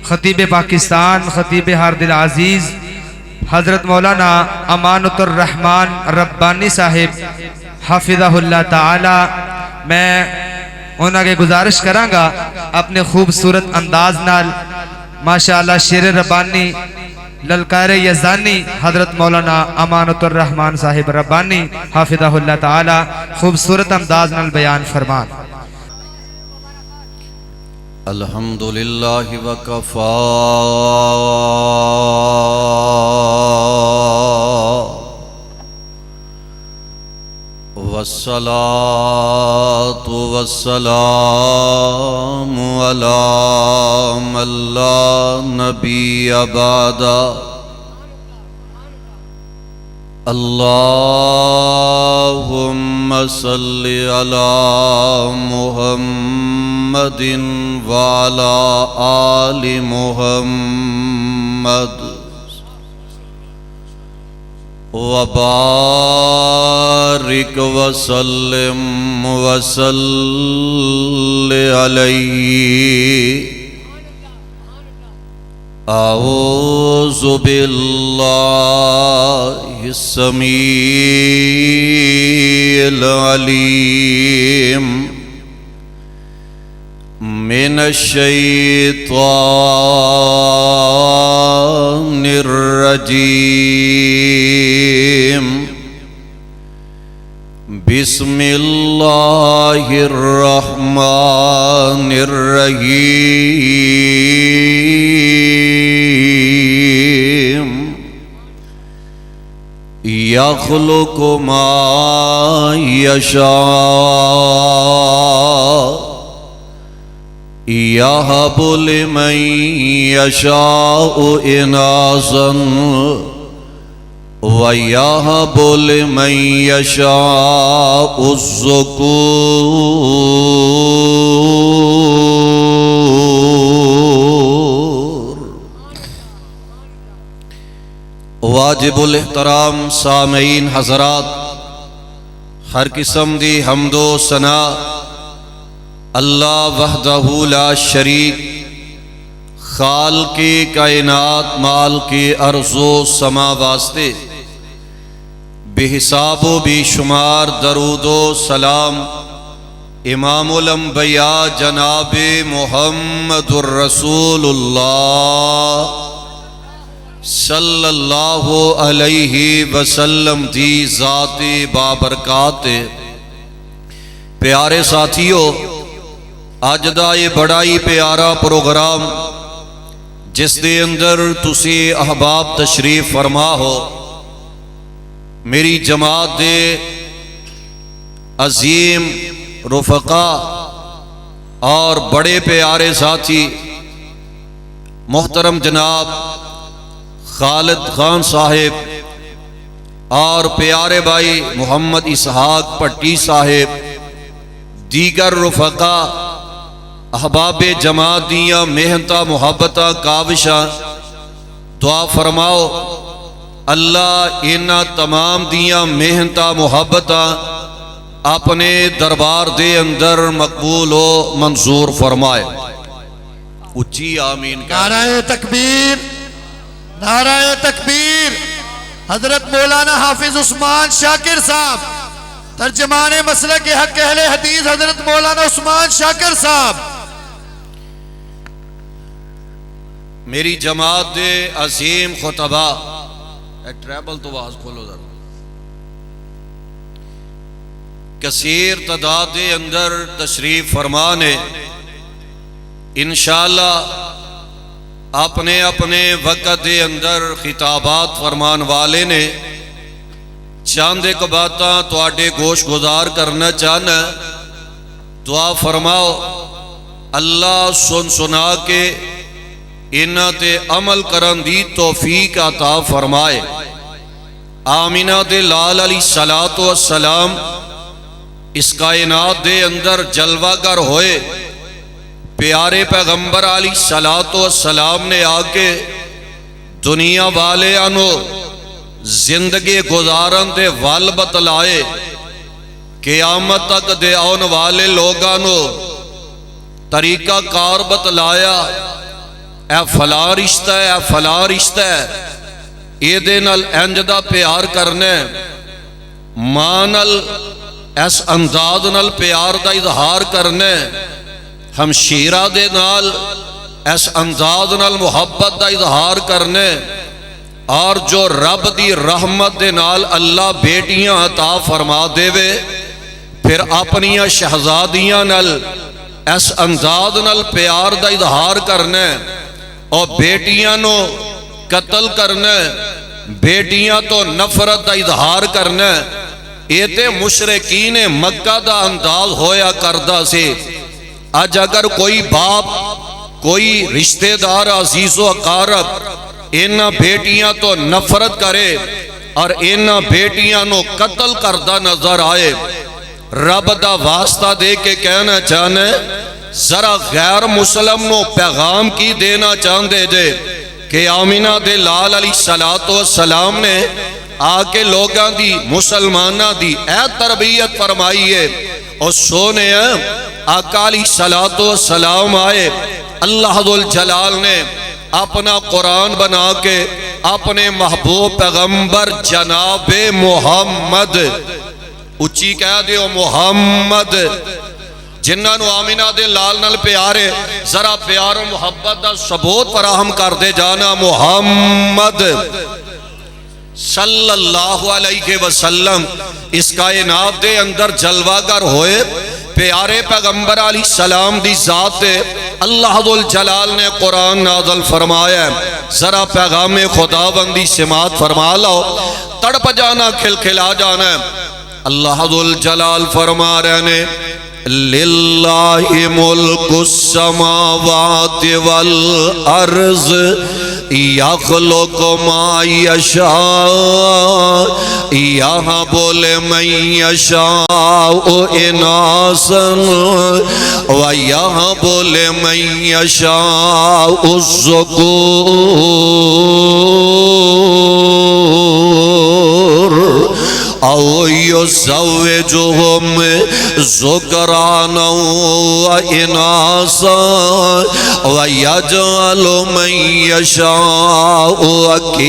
خطیب پاکستان خطیب ہر دل عزیز حضرت مولانا امانت الرحمن ربانی صاحب حافظہ اللہ تعالی، میں انہاں کے گزارش کرانگا اپنے خوبصورت انداز نال ماشاءاللہ شیر ربانی للکار یزانی حضرت مولانا امانت الرحمن صاحب ربانی حافظہ اللہ تعالی خوبصورت انداز نال بیان فرمان۔ الحمدللہ وکفا والصلاة والسلام علی من لا نبی بعد اللہم صل علی محمد وعلی آل محمد وبارک وسلم وصل علیہ۔ اعوذ باللہ السمیع العلیم من الشیطان الرجیم، بسم اللہ الرحمن الرحیم، یخلق ما یشاء یہب لمن یشاء اناثا وَيَهَبُ لِمَن يَشَاءُ الذُّكُورَ۔ واجب الاحترام سامعین حضرات، ہر قسم دی حمد و ثنا اللہ وحدہ لا شریک، خالق کائنات مالک ارض و سما واسطے بے حساب و بے شمار درود و سلام امام الانبیاء جناب محمد الرسول اللہ صلی اللہ علیہ وسلم دی ذات بابرکات۔ پیارے ساتھیو، آج دا یہ بڑا ہی پیارا پروگرام جس دے اندر تسی احباب تشریف فرما ہو، میری جماعت دے عظیم رفقا اور بڑے پیارے ساتھی محترم جناب خالد خان صاحب اور پیارے بھائی محمد اسحاق پٹی صاحب، دیگر رفقا احباب جماعت دیاں محنتاں محبتاں کاوشاں، دعا فرماؤ اللہ انہاں تمام دیاں محنتاں محبتاں اپنے دربار دے اندر مقبول و منظور فرمائے۔ اچھی آمین۔ نعرہ تکبیر، نعرہ تکبیر۔ حضرت مولانا حافظ عثمان شاکر صاحب، ترجمان مسلک حق اہل حدیث حضرت مولانا عثمان شاکر صاحب۔ میری جماعت دے عظیم خطبہ، ایک ٹریبل تو واز کھولو ذرا، کثیر تعداد دے اندر تشریف فرمانے، انشاءاللہ اپنے اپنے وقت دے اندر خطابات فرمان والے نے چاند ایک باتاں تو آڈے گوش گزار کرنا چاہنا، دعا فرماؤ اللہ سن سنا کے انہاں تے عمل کرن دی توفیق عطا فرمائے۔ آمینہ دے لال علیہ السلام اس کائنات دے اندر جلوہ گر ہوئے، پیارے پیغمبر علیہ السلام نے آکے دنیا والے انو زندگی گزارن دے وال بتلائے، قیامت تک دے آن والے لوگانو طریقہ کار بتلایا، اے فلاں رشتہ ہے، اے فلاں رشتہ ہے، یہ دے نال انج دا پیار کرنا ہے، ماں نال اس انداز نال پیار دا اظہار کرنا ہے، ہمشیرہ دے نال اس انداز نال محبت دا اظہار کرنا ہے، اور جو رب دی رحمت دے نال اللہ بیٹیاں عطا فرما دے وے، پھر اپنیاں شہزادیاں نال اس انداز نال پیار دا اظہار کرنا ہے، اور بیٹیاں نو قتل کرنا ہے، بیٹیاں تو نفرت دا اظہار کرنا ہے، یہ تے مشرکین مکہ دا انداز ہویا کردہ سے۔ آج اگر کوئی باپ، کوئی رشتہ دار عزیز و اقارب انہاں بیٹیاں تو نفرت کرے اور انہاں بیٹیاں نو قتل کردہ نظر آئے، رب دا واسطہ دے کے کہنا چاہنے ذرا غیر مسلم نو پیغام کی دینا چاہندے جے کہ آمینہ دے لال علیہ السلام نے آکے لوگاں دی مسلمانہ دی اے تربیت فرمائی ہے، اور سونے آقا علیہ السلام آئے، اللہ ذوالجلال نے اپنا قرآن بنا کے اپنے محبوب پیغمبر جناب محمد، اچھی کہہ دیو محمد، جنہاں نو آمینہ دے لال نال پیارے، ذرا پیار و محبت دا ثبوت فراہم کر دے جانا، محمد صلی اللہ علیہ وسلم اس کائنات دے اندر جلوہ گر ہوئے، پیارے پیغمبر علیہ السلام دی ذات ہے، اللہ ذوالجلال نے قرآن نازل فرمایا ہے، ذرا پیغام خدا بندی سماعت فرما لاؤ، تڑپ جانا، کھل کھلا جانا ہے۔ اللہ ذوالجلال فرما رہے نے للہ ملک السماوات والارض یخلق ما یشاء یہب لمن یشاء اناثا ویہب لمن یشاء الذکور او یزوجہم ذکرانا و اناثا ویجعل من یشاء عقیما۔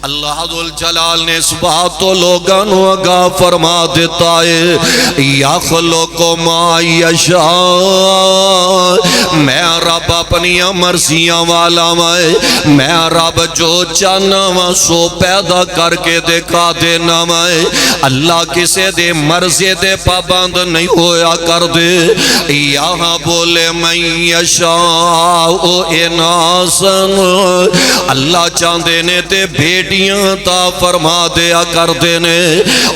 اللہ ذوالجلال نے اس بات تو لوگاں نو آگاہ فرما دیتا ہے، یخلق ما یشاء، میں رب اپنی مرضیاں والا میں رب جو چاہنا سو پیدا کر کے دکھا دینا میں، اللہ کسے دے مرضی دے پابند نہیں ہویا کر دے، یہاں بولے من یشاء اناثا، اللہ چاندے نے تے بیٹیاں تا فرما دیا کر دینے،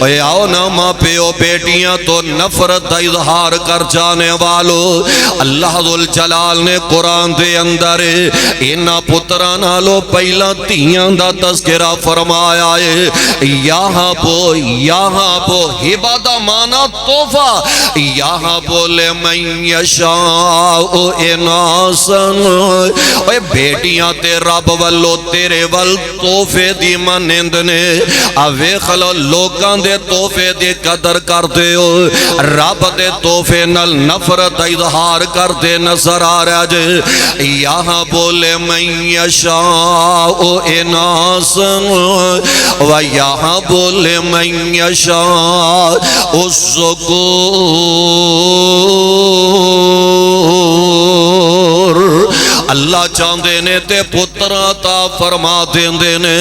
اے آؤ نا ماں پیو بیٹیاں تو نفرت دا اظہار کر جانے والو، اللہ ذوالجلال نے قرآن دے اندر انہا پتران آلو پہلا تیاں دا تذکرہ فرمایا ہے، یہاں بو ہبہ دا مانا توفہ، یہاں بولے من یشاء اناثا، اے بیٹیاں تے رب والو تیرے وال توفے دی منند نے، اوے خلو لوگاں دے توفے دی قدر کر دے ہو، رب دے توفے نل نفرت اظہار کر دے نظر آ رہا جے، یہاں بولے من یشاء اناثا و یہاں بولے من یشاء الذکور، اللہ چاندے نے تے پتر عطا فرما دیندے نے،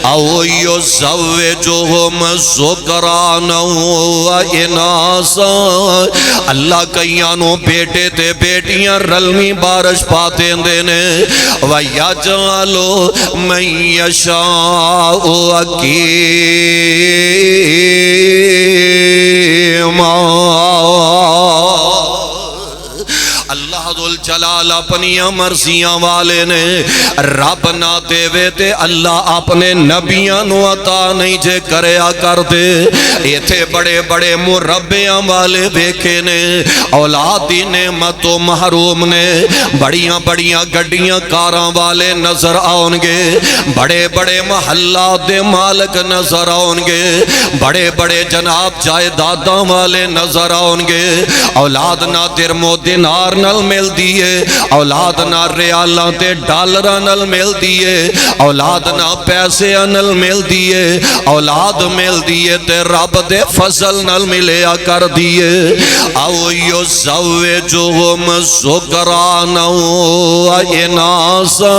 او یزوجہم ذکرانا و اناثا، اللہ کئیانوں بیٹے تے بیٹیاں رلمی بارش پا دیندے نے، وَيَجْعَلُ مَن یشاء عقیما۔ اللہ ذوالجلال اپنیاں مرضیاں والے نے رب نہ دے تے اللہ اپنے نبیاں نو عطا نہیں جے کریا کر دے ایتھے بڑے بڑے مربیاں والے ویکھے نے اولاد دی نعمت و محروم نے بڑیاں بڑیاں گڈیاں کاراں والے نظر آؤں گے بڑے بڑے محلات دے مالک نظر آؤں گے بڑے بڑے جناب جائیداداں والے نظر آؤں گے اولاد نہ درم و دینار نل مل دیے اولاد نہ ریالاں تے ڈالراں نل مل دیے اولاد نہ پیسے نل مل دیے اولاد مل دیے تے رب دے فضل نل ملیا کر دیے او یو زوجہم ذکرانا و اناسا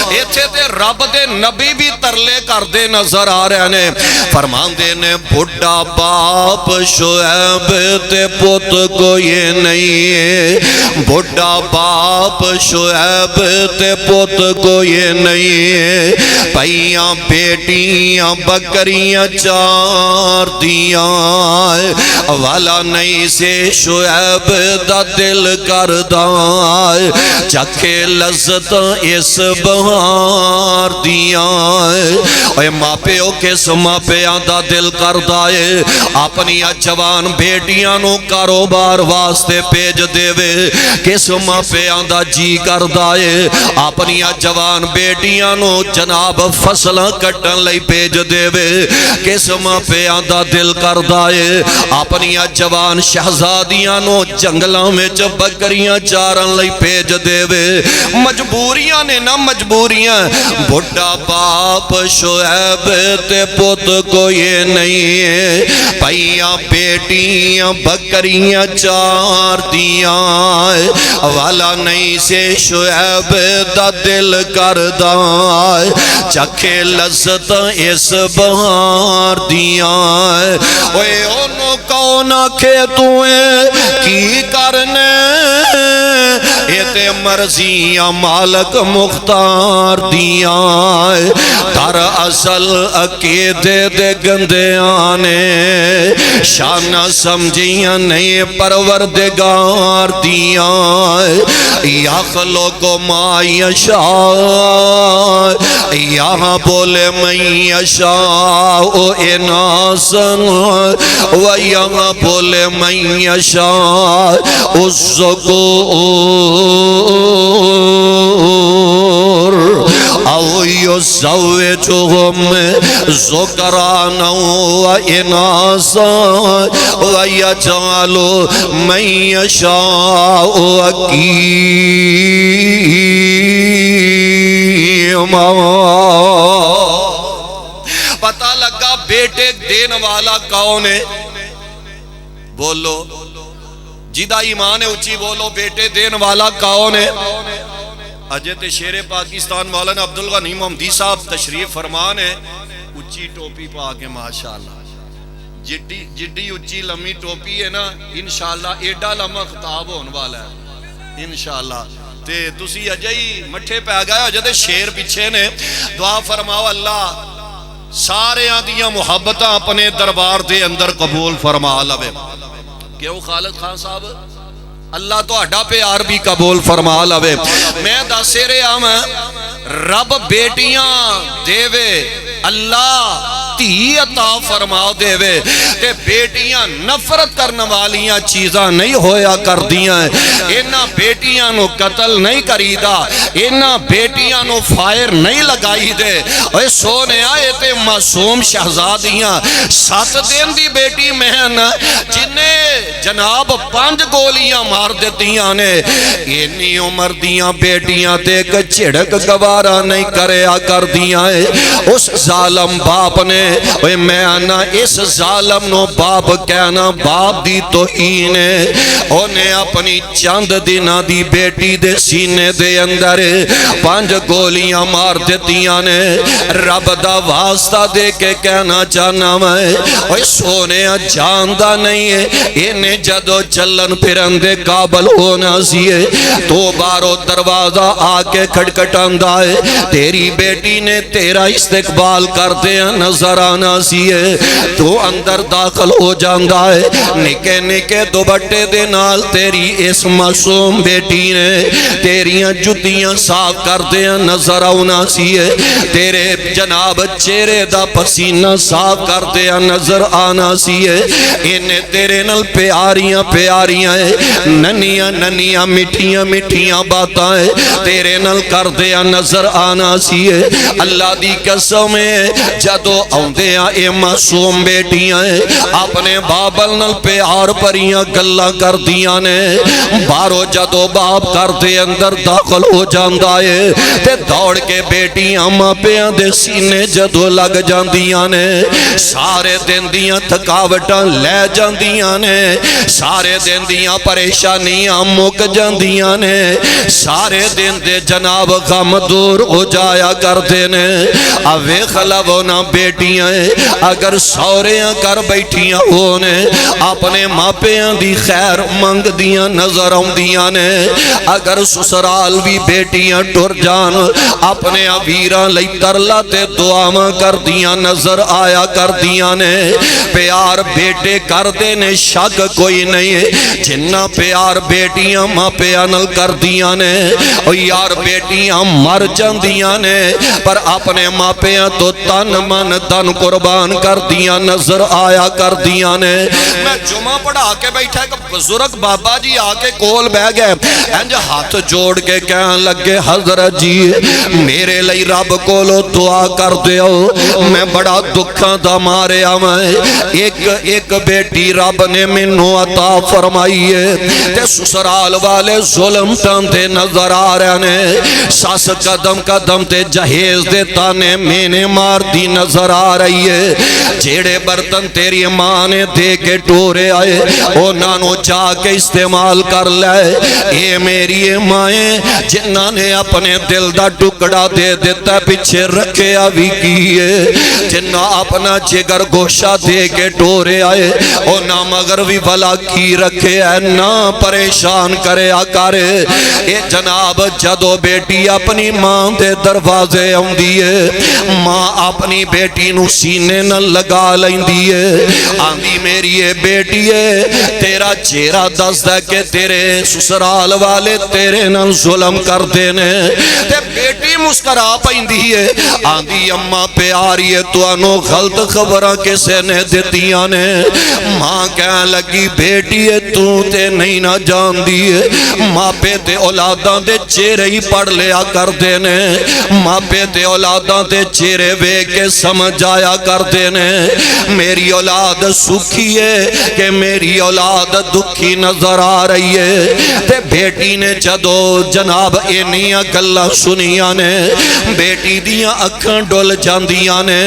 ایتھے تے رب دے نبی بھی ترلے کر دے نظر آ رہے نے فرمان دے نے بھڑا باپ شعیب تے پوت کوئی نہیں بھڑا باپ شعیب تے پوت کوئی نہیں پائیاں بیٹیاں بکریاں چار دیاں والا نہیں سے شعیب دا دل کردائے چکھے لذت اس بہار دیاں اے ماں پیو کس ماں پیاں دا دل کردائے اپنی جوان بیٹیاں نو کاروبار واسطے پیج دے وے کس ماں پیاں دا جی کردائے اپنی جوان بیٹیاں نو جناب فصلہ کٹن لئی پیج دے وے کس ماں پیاں دا دل کردائے اپنی جوان شہزادیاں نو جنگلاں میں بکریاں چارن لئی پیج دے وے مجبوریاں نے نہ مجبوریاں بھڑا باپ شعیب تے پوت کوئی نہیں پائیاں بیٹیاں بکریاں چار دیاں والا نہیں سے شعیب دا دل کردائے چکھے لذت اس بہار دیاں اوے انہوں کون آکھے توئے کی کرنے ایتے مرضیاں مالک مختار دیاں در اصل عقیدے دے گندے آنے شانہ سمجھیاں نہیں پروردگار دیاں یخلق ما یشاء یہاں بولے من یشاء اناسا و یہاں بولے من یشاء الذکور او یزوجہم ذکرانا و اناسا و یجعل من یشاء عقیما پتہ لگا بیٹے دین والا کون ہے بولو جیدہ ایمان ہے اچھی بولو بیٹے دین والا کون ہے حضرت شیر پاکستان مولانا عبدالغنی محمدی صاحب تشریف فرمان ہے اچھی ٹوپی پا کے ماشاءاللہ جڈی اچھی لمبی ٹوپی ہے نا انشاءاللہ ایڈا لمبا خطاب ہونے والا ہے انشاءاللہ تے تسی اجائی مٹھے پہ گئے حضرت شیر پیچھے نے دعا فرماؤ اللہ سارے آدیاں محبتاں اپنے دربار دے اندر قبول فرما لوے کیوں خالد خان صاحب اللہ تو اڈا پیار بھی قبول فرما لوے میں دسے رہا ہوں رب بیٹیاں دے وے اللہ تی عطا فرما دے وے تے بیٹیاں نفرت کرنے والیاں چیزاں نہیں ہویا کر دیاں اینا بیٹیاں نو قتل نہیں کریدا اینا بیٹیاں نو فائر نہیں لگائی دے اے سونے آئے تے معصوم شہزادیاں 7 دن دی بیٹی مہن جنہیں جناب 5 گولیاں مار دیتیاں نے اینی عمر دیاں بیٹیاں تے چھڑک گوارا نہیں کریا کر دیاں اس ظالم باپ نے اے میں آنا اس ظالم نو باپ کہنا باپ دی توہین انہیں اپنی چند دنہ دی بیٹی دے سینے دے اندر 5 گولیاں مار دیتیاں نے رب دا واسطہ دے کے کہنا چاہنا میں اے سونے جاندہ نہیں ہے انہیں انہیں جدو چلن پھرن دے قابل ہونا سیے تو بارو دروازہ آکے کھٹکھٹاندہ ہے تیری بیٹی نے تیرا استقبال کرتے ہیں نظر آنا سیے تو اندر داخل ہو جاندہ ہے نکے نکے دوبٹے دے نال تیری اس معصوم بیٹی نے تیریاں جتیاں صاف کرتے ہیں نظر آنا سیے تیرے جناب چہرے دا پسینہ صاف کرتے ہیں نظر آنا سیے انہیں تیرے نل پیاریاں پیاریاں ننیاں ننیاں مٹھیاں مٹھیاں باتاں تیرے نل کردے نظر آنا سیے اللہ دی قسم جدو آندیاں اے معصوم بیٹیاں اپنے بابل نل پیار پریاں گلاں کر دیاں نے بارو جدو باپ کردے اندر داخل ہو جاندہ ہے تے دوڑ کے بیٹیاں ماں پیاں دے سینے جدو لگ جاندیاں نے سارے دن دیاں تھکاوٹاں لے جاندیاں نے سارے دن دیاں پریشانیاں مک جاندیاں نے سارے دن دے جناب غم دور ہو جایا کرتے نے اوے خلونا بیٹیاں اگر سوریاں کر بیٹھیاں ہونے اپنے ماپیاں دی خیر منگ دیاں نظر آندیاں نے اگر سسرال بھی بیٹیاں ٹر جان اپنے ویراں لئی ترلا تے دعاواں کر دیاں نظر آیا کر دیاں نے پیار بیٹے کر دینے شک کوئی نہیں جنہ پیار بیٹیاں ماں پیانل کر دیاں نے او یار بیٹیاں مر جاندیاں نے پر اپنے ماں پیاں تو تن من تن قربان کر دیاں نظر آیا کر دیاں نے میں جمعہ پڑھا کے بیٹھا کہ بزرگ بابا جی آکے کول بہ گئے انج ہاتھ جوڑ کے کہاں لگے حضرت جی میرے لئی رب کولو دعا کر دیو میں بڑا دکھاں دا مارے آمائے ایک بیٹی رب نے منو عطا فرمائی ہے تے سسرال والے ظلم ٹانتے نظر آ رہے نے ساس قدم قدم تے جہیز دے تانے میں نے مار دی نظر آ رہی ہے جیڑے برتن تیری ماں نے دے کے ٹورے آئے او نانو جا کے استعمال کر لائے اے میری مائیں جنہ نے اپنے دل دا ٹکڑا دے دیتا پچھے رکھے آوی کیے جنہ اپنا جگر گوشہ دے کے ٹورے آئے او نہ مغربی بلا کی رکھے ہے نہ پریشان کرے آکارے اے جناب جدو بیٹی اپنی ماں دے دروازے ہوں دیئے ماں اپنی بیٹی نو سینے نہ لگا لیں دیئے آندھی میری اے بیٹی ہے تیرا چہرہ دس دے کہ تیرے سسرال والے تیرے نہ ظلم کر دینے تے بیٹی مسکرا پائیں دیئے آندھی اممہ پیاری ہے تو انو غلط خبرہ کسے نے دیتیاں نے ماں کہاں لگی بیٹی ہے تو تے نہیں نہ جان دیئے ماں پہ تے اولاداں دے چہرے ہی پڑھ لیا کر دینے ماں پہ تے اولاداں دے چہرے بے کے سمجھ آیا کر دینے میری اولاد سکھی ہے کہ میری اولاد دکھی نظر آ رہی ہے تے بیٹی نے جدو جناب اینیاں گلہ سنیاں نے بیٹی دیاں اکھاں ڈول جاندیاں نے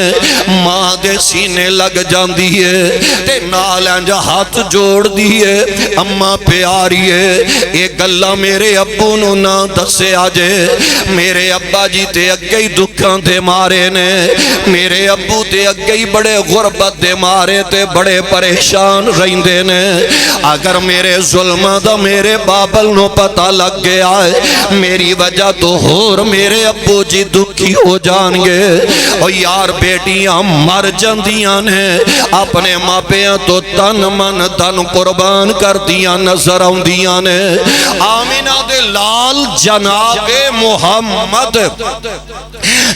ماں دے سینے لگ جاندی ہے تے نال انجا ہاتھ جوڑ دیئے اممہ پیاری ہے ایک گلہ میرے ابو نو نہ دسے آجے میرے ابا جی تے اگئی دکھاں دے مارے نے میرے ابو تے اگئی بڑے غربت دے مارے تے بڑے پریشان رہندے نے اگر میرے ظلمہ دا میرے بابل نو پتہ لگ گیا ہے میری وجہ تو ہور میرے ابو جی دکھی ہو جان گے اور یار بیٹیاں مر جاندیاں نے اپنے ماں پیاں تو تن من تن قربان کر دیاں نظر آندیاں نے آمینہ دے لال جناب محمد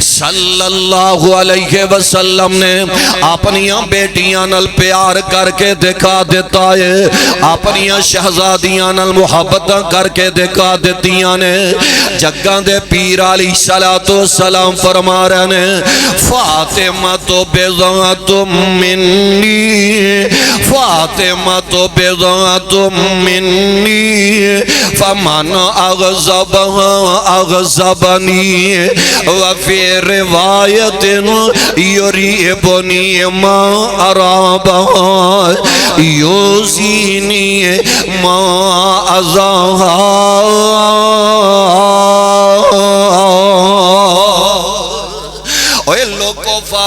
صلی اللہ علیہ وسلم نے اپنیاں بیٹیاں نل پیار کر کے دکھا دیتا ہے اپنیاں شہزادیاں نل محبت کر کے دکھا دیتیاں نے جگاں دے پیر علیہ السلام فرما رہے نے فاطمہ تو بضعۃ منی فاطمہ تو بضعۃ منی فمن اغضبها اغضبنی وفی روایت یریبنی ما ارابها یوزینی ما ازاها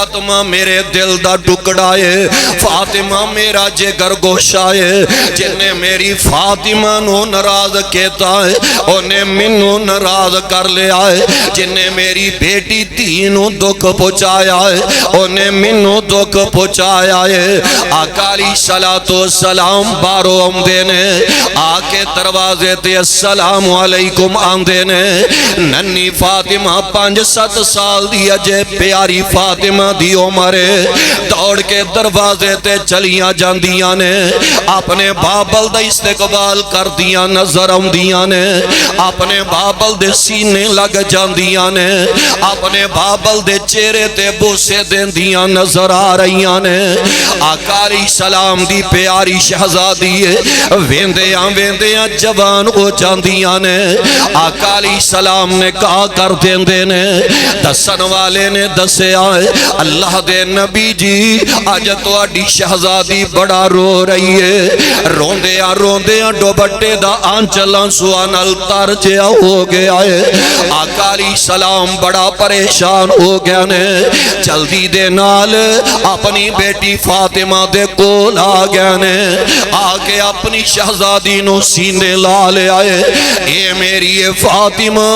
فاطمہ میرے دل دا ٹکڑا ہے، فاطمہ میرا جگر گوشا ہے، جنہیں میری فاطمہ نو ناراض کیتا ہے انہیں منو ناراض کر لیا ہے، جنہیں میری بیٹی تینوں دکھ پہنچایا ہے انہیں منو دکھ پہنچایا ہے۔ آقا علیہ السلام بارو آمدے نے، آکے دروازے تے السلام علیکم آمدے نے، ننی فاطمہ 5-7 سال دی اجے پیاری فاطمہ دی عمر دوڑ کے دروازے تے چلیاں جاندیاں نے، اپنے بابل دا استقبال کر دیاں نظر آمدیاں نے، اپنے بابل دے سینے لگ جاندیاں نے، اپنے بابل دے چہرے تے بوسے دیندیاں نظر آ رہیاں نے۔ آقا علیہ السلام دی پیاری شہزادی ویندیاں ویندیاں جوان ہو جاندیاں نے، آقا علیہ السلام نے کہا کر دیندے نے، دسن والے نے دسیا اللہ دے نبی جی آج تو آڈی شہزادی بڑا رو رہی ہے، روندیاں روندیاں ڈوبٹے دا آنچلان سوانل تر جیا ہو گیا ہے۔ آقا علیہ السلام بڑا پریشان ہو گیا نے، جلدی دے نال اپنی بیٹی فاطمہ دے کول آ گیا نے، آگے اپنی شہزادی نو سینے لا لے آئے، اے میری فاطمہ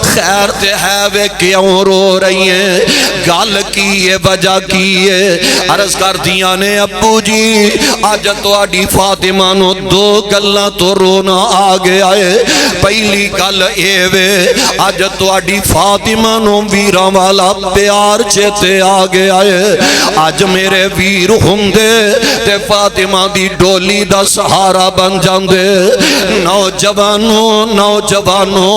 خیر تے ہے وے کیوں رو رہی ہیں، گال کی ہے وجہ کی ہے، عرض کر دیا نے ابو جی آج تو آڈی فاطمہ نو 2 گلہ تو رونا آگے آئے، پہلی گل اے وے آج تو آڈی فاطمہ نو ویران والا پیار چیتے آگے آئے، آج میرے ویر ہندے تے فاطمہ دی ڈولی دا سہارا بن جاندے، نوجوانوں نوجوانوں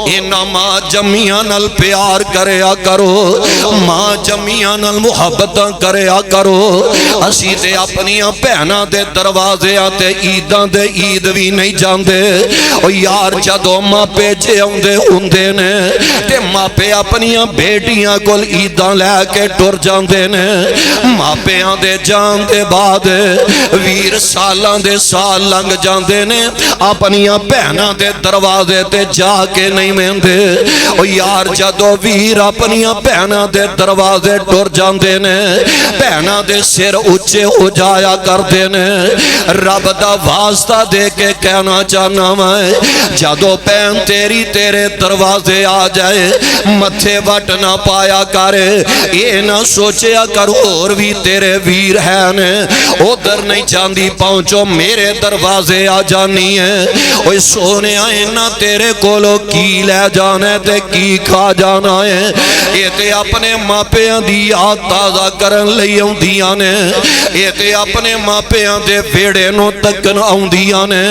اینا ماں جمعیاں نل پیار کریا کرو، ماں جمعیاں نل محبتاں کریا کرو، اسی تے اپنیاں پہنا دے دروازے آتے عیداں دے عید بھی نہیں جاندے، او یار جدو ماں پہ جے ہوندے نے تے ماں پہ اپنیاں بیٹیاں کل عیداں لے کے ٹر جاندے نے، ماں پہ آندے جان دے بعد ویر سالاں دے سال لنگ جاندے نے، اپنیاں پہنا دے دروازے تے جا کے نہیں مہندے، او یار جدو ویر اپنیاں پہنا دے دروازے ٹر جاندے نے، پہنا دے سر اچھے ہو جایا کر دے نے، رب دا واسطہ دے کے کہنا چاہنا میں جدو پہن تیری تیرے دروازے آ جائے متھے وٹ نہ پایا کرے، یہ نہ سوچیا کر اور بھی تیرے ویر ہے نے، ادھر نہیں چاندی پہنچو میرے دروازے آ جانی ہے، اوہ سونے آئے نہ تیرے کولو کی لے جانے تے کی کھا جانا ہے، یہ تے اپنے ماں پیاں دی یاد تازہ کرن لئی ہوں دیاں نے، یہ تے اپنے ماں پیاں دے ویڑے نو تکن ہوں دیاں نے،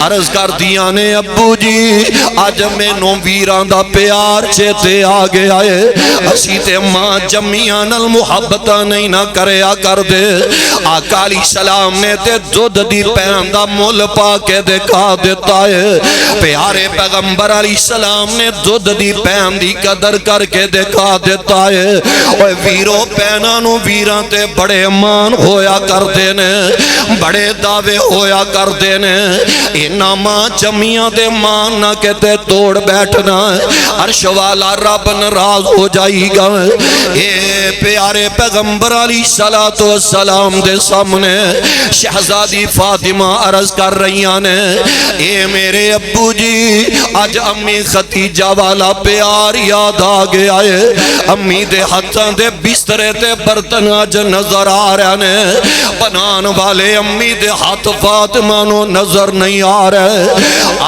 عرض کر دیاں نے ابو جی آج میں نو ویران دا پیار چیتے آگے آئے، اسی تے ماں جمعیاں نل محبتہ نہیں نہ کریا کر دے، آقا علیہ السلام نے تے دودھ دی پیندہ مول پا کے دکھا دیتا ہے، پیارے پیغمبر علیہ السلام نے دودھ دی پیندی قدر کر کے دکھا دیتا ہے، اوہ ویروں پینانوں ویران تے بڑے مان ہویا کر دینے، بڑے دعوے ہویا کر دینے، اینا ماں جمعیاں دے مان نہ کہتے توڑ بیٹھنا، عرش والا رب ناراض ہو جائی گا، اے پیارے پیغمبر علیہ السلام دے سامنے شہزادی فاطمہ عرض کر رہیاں نے، اے میرے ابو جی آج امی ختیجہ والا پیار یاد آگے آئے، امی دے ہاتھاں دے بسترے تے برتن آج نظر آ رہے نے، بنان والے امی دے ہاتھ فاطمہ نو نظر نہیں آ رہے،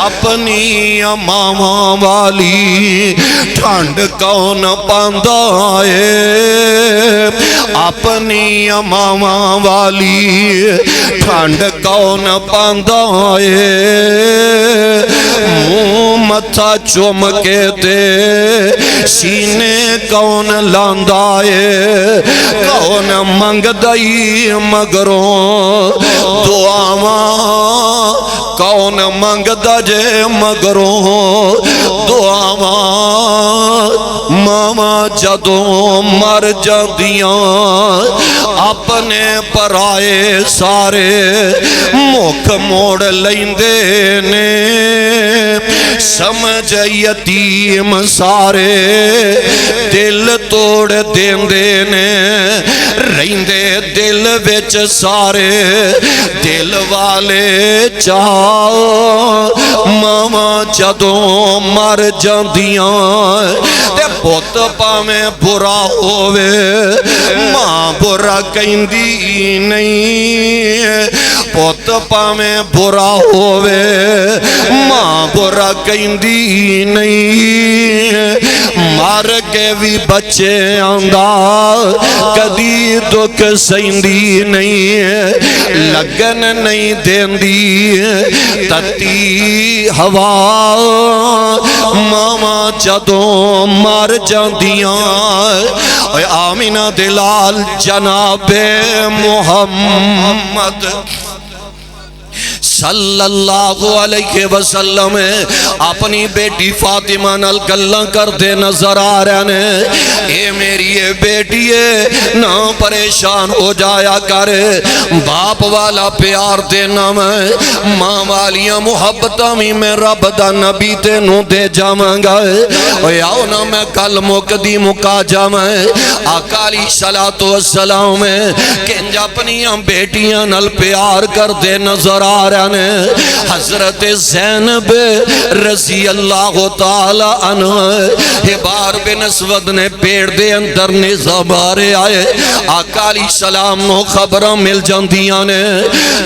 اپنی ماما والی ٹھنڈ کون پاندہ آئے، اپنی ماما والی ٹھنڈ کون پاندہ آئے، منہ متھا چوم کے تے سینے کون لاندائے، کون منگ دائی مگروں دعاواں، کون منگ دا جے مگروں دعاواں، ماما جدوں مر جاندیاں اپنے پرائے سارے مکھ موڑ لیندے نے سمجھ یتیم سارے دل توڑ دیندے نے رہندے دل وچ سارے دل والے چاہو ماما جدوں مر جاندیاں تے پوت پاویں برا ہووے ماں برا کہندی نہیں پوت پاویں برا ہووے ماں برا کہندی نہیں مار کے بھی بچے آندا کدی دکھ سہندی نہیں لگن نہیں دیندی تتی ہوا ماما جدوں مر جاندیاں اے آمینہ دلال جناب محمد صلی اللہ علیہ وسلم اپنی بیٹی فاطمہ نال گلاں کر دے نظر آ رہے نے اے میری اے بیٹی ہے نہ پریشان ہو جایا کر باپ والا پیار دینا میں ماں والیاں محبتاں میں رب دا نبی تینوں دے جاواں گا اے آؤ نا میں کل مکدی مکا جاواں آقا علیہ الصلوۃ والسلام کنج اپنیاں بیٹیاں نال پیار کر دے نظر آ رہے نے حضرت زینب رضی اللہ تعالی عنہ حبار بن اسود نے پیڑ دے اندر نظابارے آئے آقا علیہ السلام نو خبرہ مل جاندیاں نے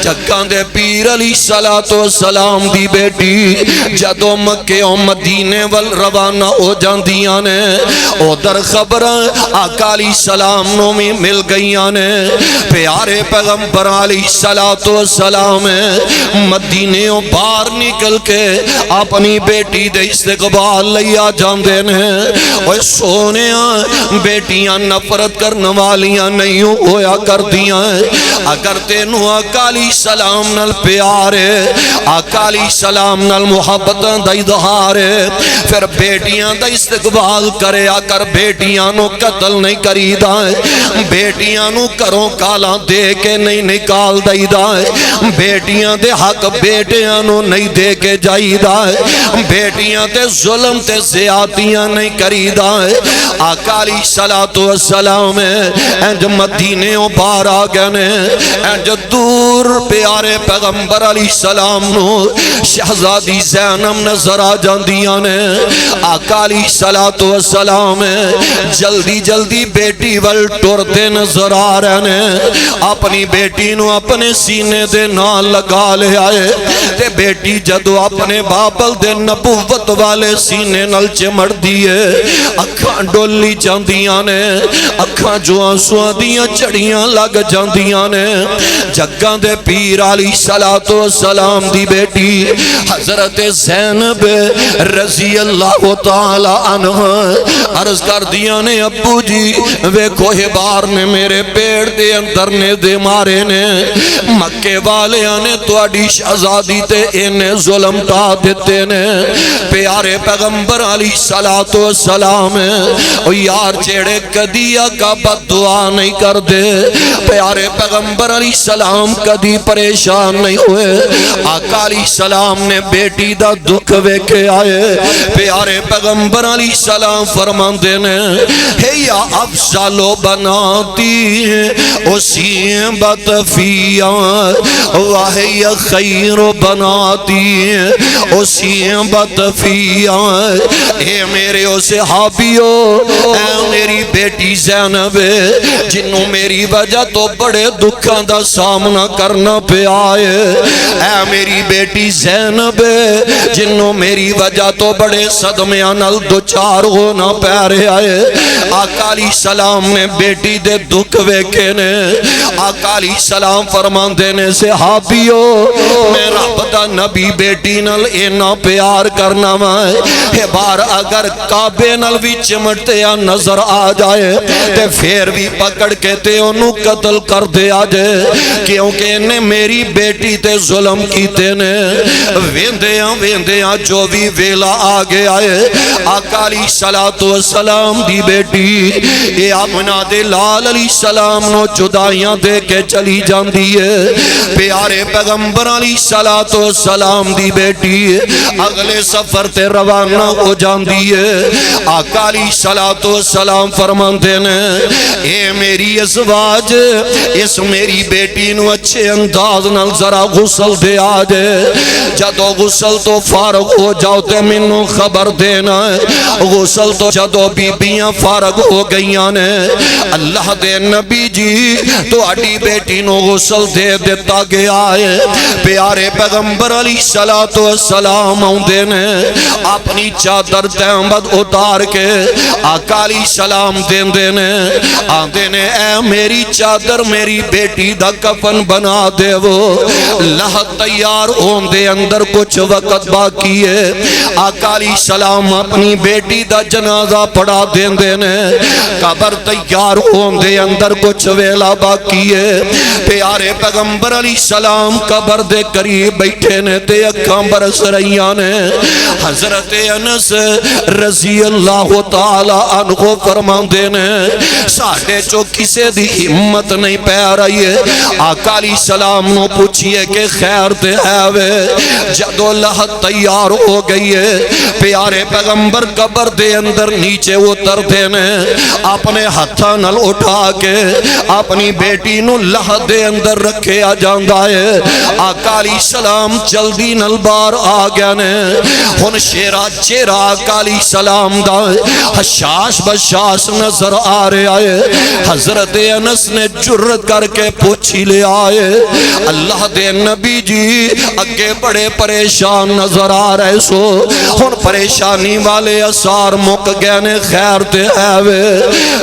جگان دے پیر علیہ السلام دی بیٹی جدو مکے و مدینے وال روانہ ہو جاندیاں نے ادھر خبرہ آقا علیہ السلام نو میں مل گئیاں نے پیارے پیغمبر علیہ السلام مدینے و باہر نکل کے اپنی بیٹی دے استقبال لیا جاندے نے اوہ سونیاں بیٹیاں نفرت کرنے والیاں نہیں ہویا کر دیاں اگر تینوں آقا علیہ السلام نال پیارے آقا علیہ السلام نال محبتاں دا اظہارے پھر بیٹیاں دا استقبال کرے آکر بیٹیاں نو قتل نہیں کری دائیں بیٹیاں نو کروں کالا دے کے نہیں نکال دائی دائیں بیٹیاں دے حق بیٹیاں نو نہیں دے کے جائی دائے بیٹیاں تے ظلم تے زیادیاں نہیں کری دائے آقا علیہ السلام انج مدینے و بار آگنے انج دور پیارے پیغمبر علیہ السلام نو شہزادی زینب نظر آ جاندیاں نے آقا علیہ السلام جلدی جلدی بیٹی وال ٹورتے نظر آ رہے نے اپنی بیٹی نو اپنے سینے دے نال لگا لے آئے تے بیٹی جدو اپنے بابل دے نبوت والے سینے نل چمڑ دیئے اکھاں ڈولی جاندیاں نے اکھاں جو آنسواں دیاں چڑیاں لگ جاندیاں نے جگاں دے پیر علیہ السلام دی بیٹی حضرت زینب رضی اللہ تعالی عنہ عرض کر دیاں نے ابو جی ویکھو حبار نے میرے پیڑ دے اندر نے دے مارے نے مکے والیاں نے توڑی شہزادی تے انہیں ظلم ٹا دیتے نے پیارے پیغمبر علیہ السلام او یار چیڑے کدیا کا بد دعا نہیں کر دے پیارے پیغمبر علیہ السلام کدی پریشان نہیں ہوئے آقا علیہ السلام نے بیٹی دا دکھ ویکھے آئے پیارے پیغمبر علیہ السلام فرمان دینے ہے یا افضل بناتی اسیبت فیاں واہی خیر بناتی اسیبت فیاں اے میرے او صحابیو اے میری بیٹی زینب جنہوں میری وجہ تو بڑے دکھاں دا سامنا کرنا پہ آئے اے میری بیٹی زینب جنہوں میری وجہ تو بڑے صدمیاں نل دوچار ہونا پیارے آئے آقا علیہ السلام نے بیٹی دے دکھ ویکھے نے آقا علیہ السلام فرمان دینے صحابیو میں رب دا نبی بیٹی نل اینا پیار کرنا میں بار اگر کعبے نل بھی چمٹتے یا نظر آ جائے تے پھر بھی پکڑ کے تے انہوں قتل کر دے آ جائے کیونکہ انہیں میری بیٹی تے ظلم کیتے نے ویندیاں جو بھی ویلا آگے آئے آقا علیہ السلام دی بیٹی اے آمنہ دے لال علیہ السلام نو جدائیاں دے کے چلی جاندی ہے پیارے پیغمبر علیہ السلام دی بیٹی اگلے سفر تے روانہ ہو جاندی ہے آقا علیہ السلام فرماندے نے اے میری ازواج اس میری بیٹی نو اچھے انداز نال ذرا غسل دے آجے جدو غسل تو فارغ ہو جاؤ تے منو خبر دینا ہے غسل تو جدو بیبیاں فارغ ہو گئیاں نے اللہ دے نبی جی تو اڈی بیٹی نو غسل دے دیتا گیا ہے پیارے پیغمبر علیہ السلام آؤندے نے اپنی چادر تہمد اتار کے آقا علیہ السلام دیندے نے آندے نے اے میری چادر میری بیٹی دا کفن بنا دے وہ لہ تیار ہوندے اندر کچھ وقت باقی ہے آقا علیہ السلام اپنی بیٹی دا جنازہ پڑھا دیندے نے قبر تیار ہوندے اندر کچھ ویلا باقی ہے پیارے پیغمبر علیہ السلام قبر دے قریب بیٹھے نے تے اکھاں برس رہیاں نے حضرت انس رضی اللہ تعالی عنہ فرماندے نے ساڑھے جو کسے دی ہمت نہیں پہ رہی ہے آقا علیہ السلام نو پوچھئے کہ خیر تے ہے وے جدو لہت تیار ہو گئی ہے پیارے پیغمبر قبر دے اندر نیچے اتر دینے اپنے ہتھا نل اٹھا کے اپنی بیٹی نو لہت دے اندر رکھے آ جاندہ ہے آقا علیہ السلام جلدی نل بار آ گیا نے ہن شیرہ چیرہ آقا علیہ السلام دا حشاش بشاش نظر آ رہے آئے حضرت انس نے جرت کر کے پوچھی لے آئے اللہ دے نبی جی اگے بڑے پریشان نظر آ رہے سو ہن پریشانی والے اثار مک گئے نے خیر تے ایوے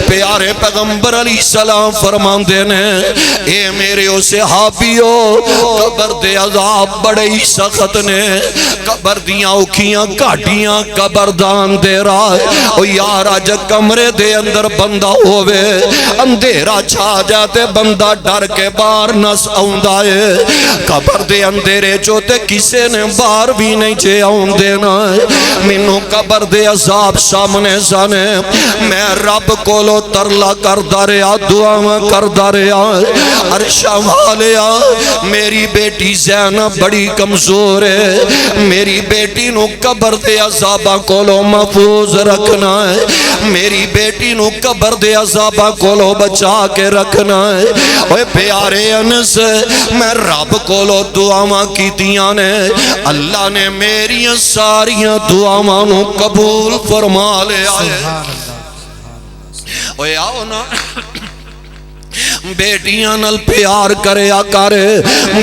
پیارے پیغمبر علیہ السلام فرمان دینے اے میرے او صحابیو قبر دے عذاب بڑے ہی سخت نے قبر دیاں اوکھیاں کاٹیاں قبر دان دے رہا او یارا جب کمرے دے اندر بندہ ہوئے اندھیرا چھا جاتے بندہ ڈر کے بار نس آؤندہ ہے قبر دے اندھیرے چوتے کسے نے بار بھی نہیں چھے آؤں دینا منو قبر دے عذاب سامنے سانے میں رب کولو ترلا کردہ رہا دعا میں کردہ رہا عرشہ والیا میری بیٹی زینب بڑی کمزور ہے میری بیٹی نو قبر دے عذابہ کولو محفوظ رکھنا ہے میری بیٹی نو قبر دے عذابہ کولو بچا کے رکھنا ہے اوہ پیارے انس میں رب کولو دعاواں کی دیاں نے اللہ نے میری ساریاں دعاواں نو قبول فرما لے آئے اوہ آؤ نا بیٹیاں نل پیار کرے آکارے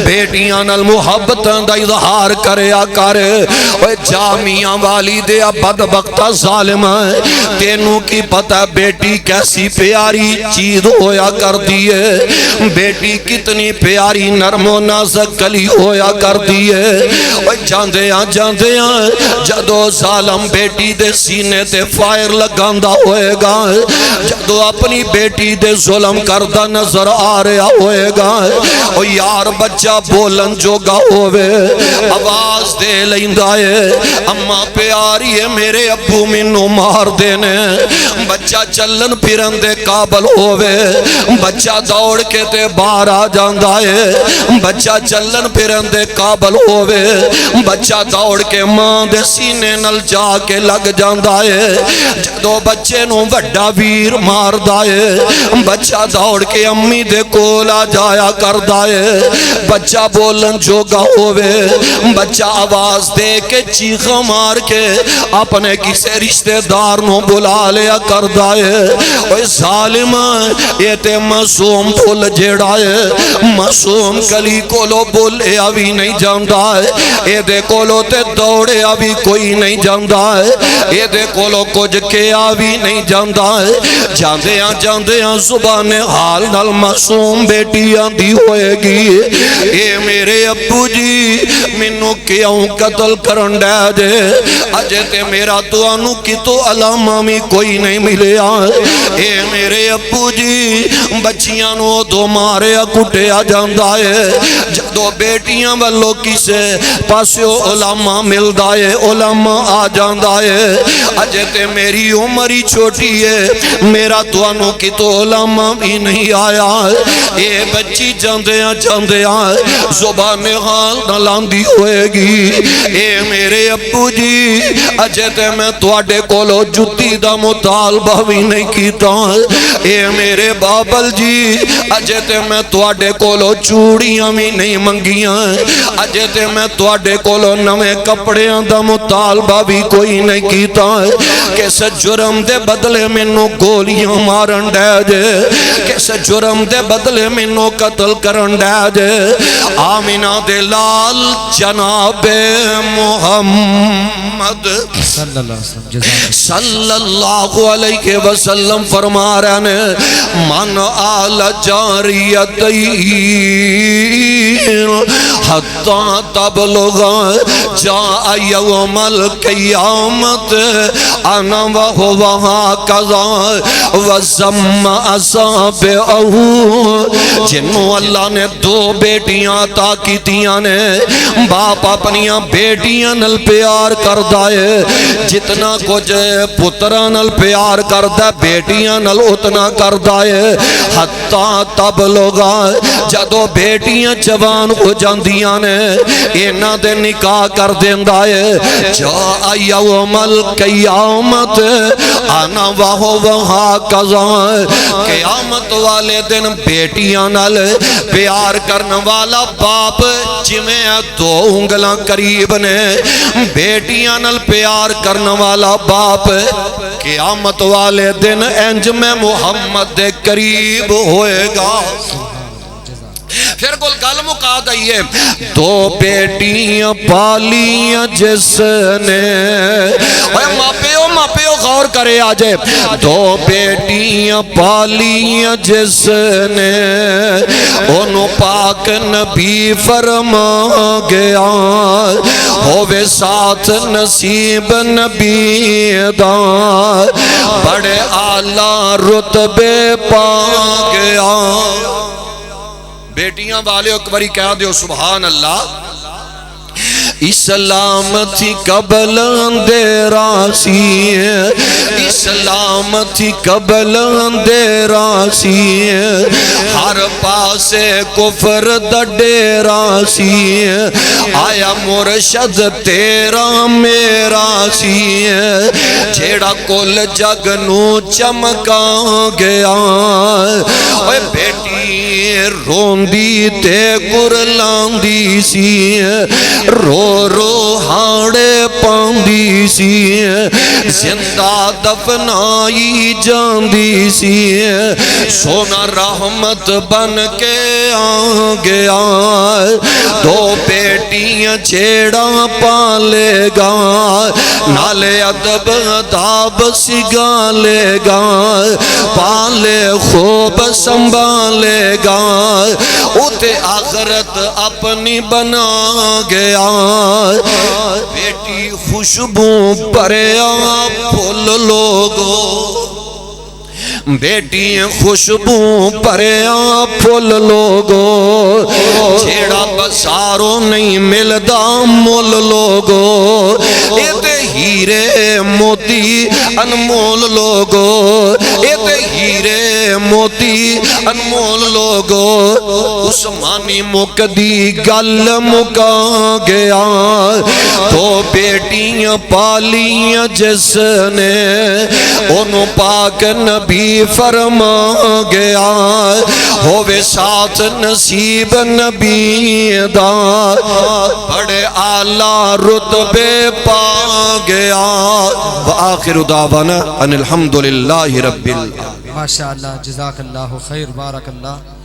بیٹیاں نل محبتاں دا اظہار کرے آکارے اوہ جامیاں والی دے بدبختہ ظالم ہے تینوں کی پتہ بیٹی کیسی پیاری چیز ہویا کر دیئے بیٹی کتنی پیاری نرم و نازک کلی ہویا کر دیئے اوہ جاندیاں جدو ظالم بیٹی دے سینے تے فائر لگاندہ ہوئے گا جدو اپنی بیٹی دے ظلم کردہ نظر آ رہا ہوئے گا او یار بچہ بولن جو گا ہوئے آواز دے لیندائے اما پیاری ہے میرے ابو منو مار دینے بچہ چلن پھرن دے قابل ہوئے بچہ دوڑ کے تے باہر آ جاندائے بچہ چلن پھرن دے قابل ہوئے بچہ دوڑ کے ماں دے سینے نل جا کے لگ جاندائے جدو بچے نو وڈا ویر مار دائے بچہ دوڑ کے امی دے کولا جایا کر دائے بچہ بولن جوگا ہوئے بچہ آواز دے کے چیخہ مار کے اپنے کسے رشتہ دار نو بلا لیا کر دائے اوہ ظالم یہ تے معصوم بھول جیڑائے معصوم کلی کولو بولے ابھی نہیں جاندہ ہے یہ دے کولو تے دوڑے ابھی کوئی نہیں جاندہ ہے یہ دے کولو کچھ کے ابھی نہیں جاندہ ہے جاندیاں زبان حال نال نال معصوم بیٹی آندی ہوئے گی اے میرے ابو جی منو کیوں قتل کرن دے دے اجے تے میرا توانو کی تو علامہ میں کوئی نہیں ملے اے میرے ابو جی بچیاں نو دو مارے کٹے آ جاندہ ہے جدو بیٹیاں والو کسے پاسیو علامہ مل دائے علامہ آ جاندہ ہے اجے تے میری عمری چھوٹی ہے میرا توانو کی تو علامہ بھی نہیں آیا اے بچی جاندیاں زبان حال نلاندی ہوئے گی اے میرے ابو جی اجے تے میں تواڈے کولو جتی دا مطالبہ بھی نہیں کیتا اے میرے بابل جی اجے تے میں تواڈے کولو چوڑیاں بھی نہیں منگیاں اجے تے میں تواڈے کولو نوے کپڑیاں دا مطالبہ بھی کوئی نہیں کیتا کس جرم دے بدلے منو گولیاں مارن دے دے کس جرم دے بدلے منو قتل کرن دے دے آمینہ دے لال جناب محمد صلی اللہ علیہ وسلم فرما رہے ہیں من آل جاریتین حتی تبلغ جاء یوم القیامت انا وہا قضا وزم اصابعہو جنہوں اللہ نے دو بیٹیاں عطا کیتیاں نے باپ اپنیاں بیٹیاں نل پیار کر دائے جتنا کچھ پترہ نل پیار کر دائے بیٹیاں نل اتنا کر دائے حتی تبلغا جدو بیٹیاں جوان ہو جاندیاں نے اینا دے نکاح کر دیں دائے جا یوم القیامت آنا وہا قضا قیامت والے دن بیٹیاں نل پیار کرنے والا باپ جمیں دو انگلاں قریب نے بیٹیاں نل پیار کرنے والا باپ قیامت والے دن انج میں محمد دے قریب ہوئے گا پھر گل گل مکا دئیے دو بیٹیاں پالیاں جس نے ماپیو غور کرے آجے دو بیٹیاں پالیاں جس نے انہوں پاک نبی فرما گیا ہووے ساتھ نصیب نبی دا بڑے اعلیٰ رتبے پا گیا بیٹیاں والے اکبری کہہ دیو سبحان اللہ اسلام تھی قبل اندیراسی اسلام تھی قبل اندیراسی ہر پاسے کفر دڈیراسی آیا مرشد تیرا میرا سی جیڑا کل جگ نو چمکا گیا اوے بیٹی روندی تے گرلاندی سی رو رو ہاڑے پاندی سی زندہ دفنائی جاندی سی سونا رحمت بن کے آ گیا دو بیٹیاں چھیڑا پالے گا نالے ادب داب سگالے گا پالے خوب سنبھالے گا اتے آخرت اپنی بنا گیا بیٹی خوشبو پریا پھول لوگو بیٹی خوشبو پریا پھول لوگو چھیڑا بساروں نہیں ملدا مول لوگو ایتے ہیرے موتی انمول لوگو ایتے ہیرے موتی انمول لوگو عثمانی مقدی گل مکا گیا تو بیٹیاں پالیاں جس نے انہوں پاک نبی فرما گیا ہووے ساتھ نصیب نبی دا بڑے اعلیٰ رتبے پا گیا وآخر دعوانا ان الحمدللہ رب العالمین ماشاءاللہ جزاک اللہ خیر بارک اللہ